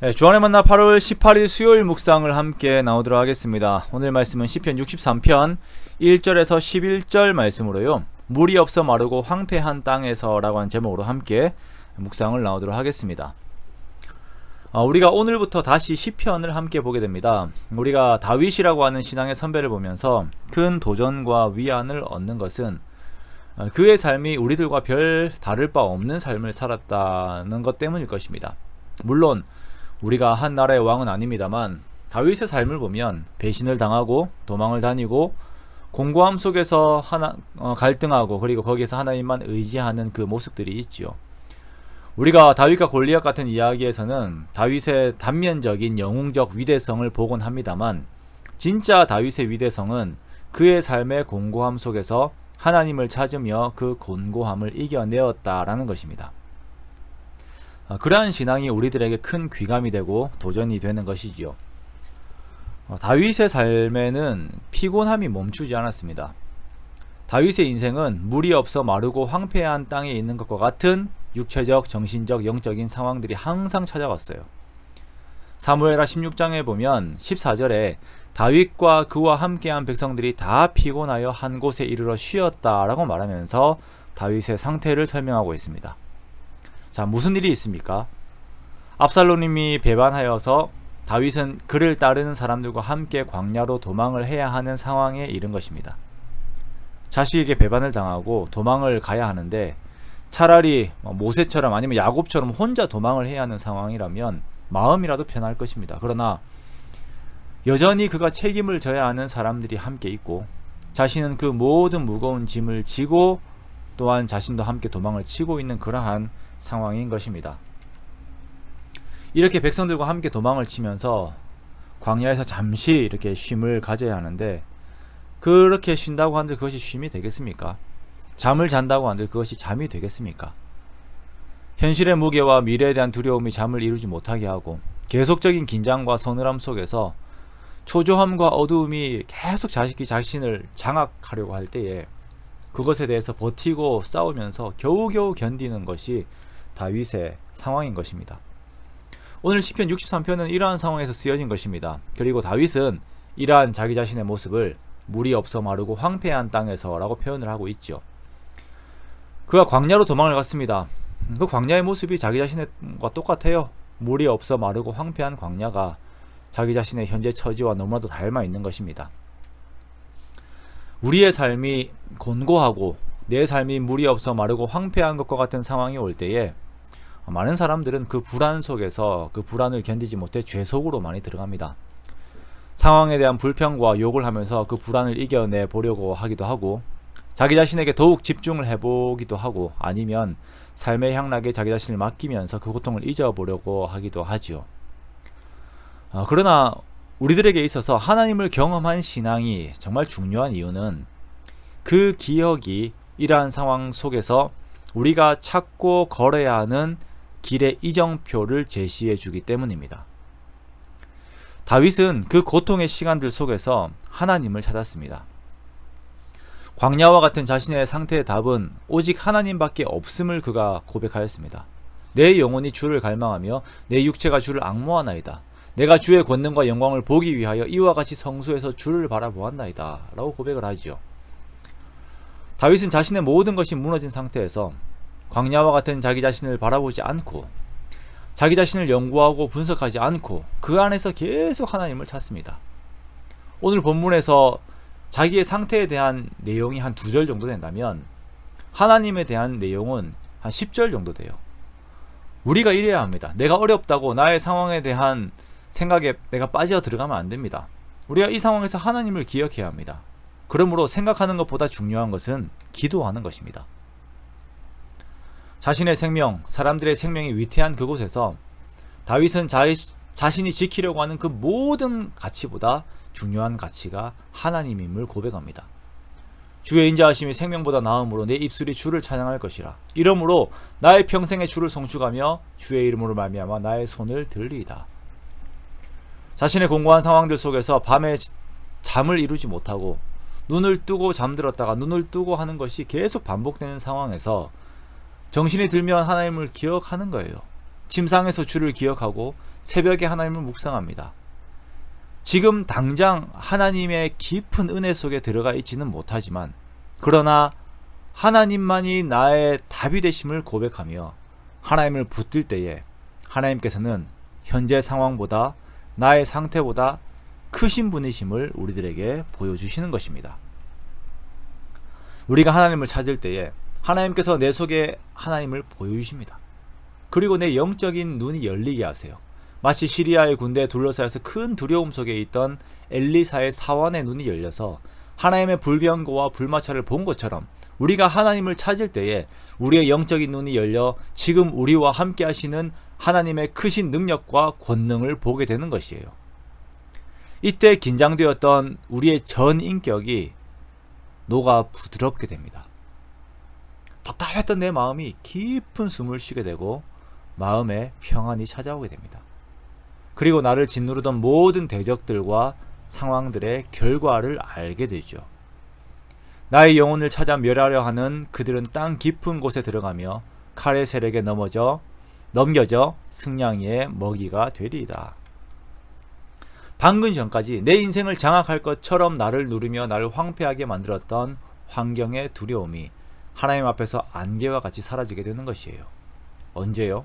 네, 주안의 만나 8월 18일 수요일 묵상을 함께 나오도록 하겠습니다. 오늘 말씀은 시편 63편 1절에서 11절 말씀으로요. 물이 없어 마르고 황폐한 땅에서 라고 하는 제목으로 함께 묵상을 나오도록 하겠습니다. 우리가 오늘부터 다시 시편을 함께 보게 됩니다. 우리가 다윗이라고 하는 신앙의 선배를 보면서 큰 도전과 위안을 얻는 것은 그의 삶이 우리들과 별 다를 바 없는 삶을 살았다는 것 때문일 것입니다. 물론 우리가 한 나라의 왕은 아닙니다만 다윗의 삶을 보면 배신을 당하고 도망을 다니고 공고함 속에서 갈등하고 그리고 거기에서 하나님만 의지하는 그 모습들이 있지요. 우리가 다윗과 골리앗 같은 이야기에서는 다윗의 단면적인 영웅적 위대성을 보곤 합니다만 진짜 다윗의 위대성은 그의 삶의 공고함 속에서 하나님을 찾으며 그 곤고함을 이겨내었다라는 것입니다. 그러한 신앙이 우리들에게 큰 귀감이 되고 도전이 되는 것이지요. 다윗의 삶에는 피곤함이 멈추지 않았습니다. 다윗의 인생은 물이 없어 마르고 황폐한 땅에 있는 것과 같은 육체적, 정신적, 영적인 상황들이 항상 찾아왔어요. 사무엘하 16장에 보면 14절에 다윗과 그와 함께한 백성들이 다 피곤하여 한 곳에 이르러 쉬었다라고 말하면서 다윗의 상태를 설명하고 있습니다. 자, 무슨 일이 있습니까? 압살롬이 배반하여서 다윗은 그를 따르는 사람들과 함께 광야로 도망을 해야 하는 상황에 이른 것입니다. 자식에게 배반을 당하고 도망을 가야 하는데 차라리 모세처럼 아니면 야곱처럼 혼자 도망을 해야 하는 상황이라면 마음이라도 편할 것입니다. 그러나 여전히 그가 책임을 져야 하는 사람들이 함께 있고 자신은 그 모든 무거운 짐을 지고 또한 자신도 함께 도망을 치고 있는 그러한 상황인 것입니다. 이렇게 백성들과 함께 도망을 치면서 광야에서 잠시 이렇게 쉼을 가져야 하는데 그렇게 쉰다고 한들 그것이 쉼이 되겠습니까? 잠을 잔다고 한들 그것이 잠이 되겠습니까? 현실의 무게와 미래에 대한 두려움이 잠을 이루지 못하게 하고 계속적인 긴장과 서늘함 속에서 초조함과 어두움이 계속 자신을 장악하려고 할 때에 그것에 대해서 버티고 싸우면서 겨우겨우 견디는 것이 다윗의 상황인 것입니다. 오늘 시편 63편은 이러한 상황에서 쓰여진 것입니다. 그리고 다윗은 이러한 자기 자신의 모습을 물이 없어 마르고 황폐한 땅에서 라고 표현을 하고 있죠. 그가 광야로 도망을 갔습니다. 그 광야의 모습이 자기 자신과 똑같아요. 물이 없어 마르고 황폐한 광야가 자기 자신의 현재 처지와 너무나도 닮아 있는 것입니다. 우리의 삶이 곤고하고 내 삶이 물이 없어 마르고 황폐한 것과 같은 상황이 올 때에 많은 사람들은 그 불안 속에서 그 불안을 견디지 못해 죄 속으로 많이 들어갑니다. 상황에 대한 불평과 욕을 하면서 그 불안을 이겨내 보려고 하기도 하고 자기 자신에게 더욱 집중을 해보기도 하고 아니면 삶의 향락에 자기 자신을 맡기면서 그 고통을 잊어보려고 하기도 하지요. 그러나 우리들에게 있어서 하나님을 경험한 신앙이 정말 중요한 이유는 그 기억이 이러한 상황 속에서 우리가 찾고 걸어야 하는 길의 이정표를 제시해 주기 때문입니다. 다윗은 그 고통의 시간들 속에서 하나님을 찾았습니다. 광야와 같은 자신의 상태의 답은 오직 하나님밖에 없음을 그가 고백하였습니다. 내 영혼이 주를 갈망하며 내 육체가 주를 앙모하나이다. 내가 주의 권능과 영광을 보기 위하여 이와 같이 성소에서 주를 바라보았나이다 라고 고백을 하지요. 다윗은 자신의 모든 것이 무너진 상태에서 광야와 같은 자기 자신을 바라보지 않고 자기 자신을 연구하고 분석하지 않고 그 안에서 계속 하나님을 찾습니다. 오늘 본문에서 자기의 상태에 대한 내용이 한 2절 정도 된다면 하나님에 대한 내용은 한 10절 정도 돼요. 우리가 이래야 합니다. 내가 어렵다고 나의 상황에 대한 생각에 내가 빠져 들어가면 안 됩니다. 우리가 이 상황에서 하나님을 기억해야 합니다. 그러므로 생각하는 것보다 중요한 것은 기도하는 것입니다. 자신의 생명, 사람들의 생명이 위태한 그곳에서 다윗은 자신이 지키려고 하는 그 모든 가치보다 중요한 가치가 하나님임을 고백합니다. 주의 인자하심이 생명보다 나음으로 내 입술이 주를 찬양할 것이라. 이러므로 나의 평생에 주를 송축하며 주의 이름으로 말미암아 나의 손을 들리이다. 자신의 공고한 상황들 속에서 밤에 잠을 이루지 못하고 눈을 뜨고 잠들었다가 눈을 뜨고 하는 것이 계속 반복되는 상황에서 정신이 들면 하나님을 기억하는 거예요. 침상에서 주를 기억하고 새벽에 하나님을 묵상합니다. 지금 당장 하나님의 깊은 은혜 속에 들어가 있지는 못하지만, 그러나 하나님만이 나의 답이 되심을 고백하며 하나님을 붙들 때에 하나님께서는 현재 상황보다, 나의 상태보다 크신 분이심을 우리들에게 보여주시는 것입니다. 우리가 하나님을 찾을 때에 하나님께서 내 속에 하나님을 보여주십니다. 그리고 내 영적인 눈이 열리게 하세요. 마치 시리아의 군대에 둘러싸여서 큰 두려움 속에 있던 엘리사의 사환의 눈이 열려서 하나님의 불병거와 불마차를 본 것처럼, 우리가 하나님을 찾을 때에 우리의 영적인 눈이 열려 지금 우리와 함께 하시는 하나님의 크신 능력과 권능을 보게 되는 것이에요. 이때 긴장되었던 우리의 전 인격이 녹아 부드럽게 됩니다. 답답했던 내 마음이 깊은 숨을 쉬게 되고 마음에 평안이 찾아오게 됩니다. 그리고 나를 짓누르던 모든 대적들과 상황들의 결과를 알게 되죠. 나의 영혼을 찾아 멸하려 하는 그들은 땅 깊은 곳에 들어가며 칼의 세력에 넘겨져 승냥이의 먹이가 되리이다. 방금 전까지 내 인생을 장악할 것처럼 나를 누르며 나를 황폐하게 만들었던 환경의 두려움이 하나님 앞에서 안개와 같이 사라지게 되는 것이에요. 언제요?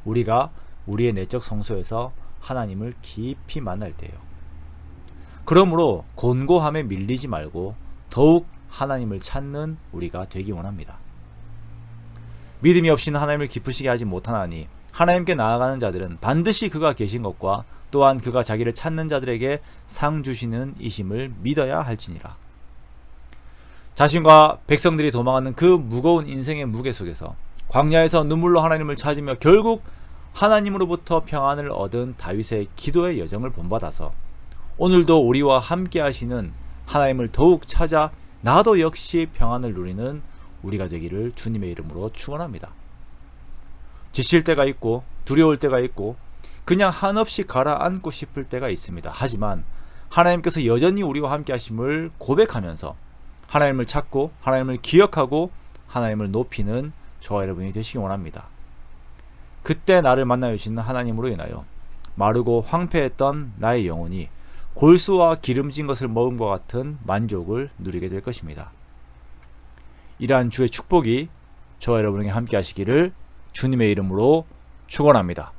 우리가 우리의 내적 성소에서 하나님을 깊이 만날 때요. 그러므로 곤고함에 밀리지 말고 더욱 하나님을 찾는 우리가 되기 원합니다. 믿음이 없이는 하나님을 기쁘시게 하지 못하나니 하나님께 나아가는 자들은 반드시 그가 계신 것과 또한 그가 자기를 찾는 자들에게 상 주시는 이심을 믿어야 할지니라. 자신과 백성들이 도망하는 그 무거운 인생의 무게 속에서 광야에서 눈물로 하나님을 찾으며 결국 하나님으로부터 평안을 얻은 다윗의 기도의 여정을 본받아서 오늘도 우리와 함께 하시는 하나님을 더욱 찾아 나도 역시 평안을 누리는 우리가 되기를 주님의 이름으로 축원합니다. 지칠 때가 있고 두려울 때가 있고 그냥 한없이 가라앉고 싶을 때가 있습니다. 하지만 하나님께서 여전히 우리와 함께 하심을 고백하면서 하나님을 찾고 하나님을 기억하고 하나님을 높이는 저와 여러분이 되시기 원합니다. 그때 나를 만나 주시는 하나님으로 인하여 마르고 황폐했던 나의 영혼이 골수와 기름진 것을 먹음과 같은 만족을 누리게 될 것입니다. 이러한 주의 축복이 저와 여러분에게 함께 하시기를 주님의 이름으로 축원합니다.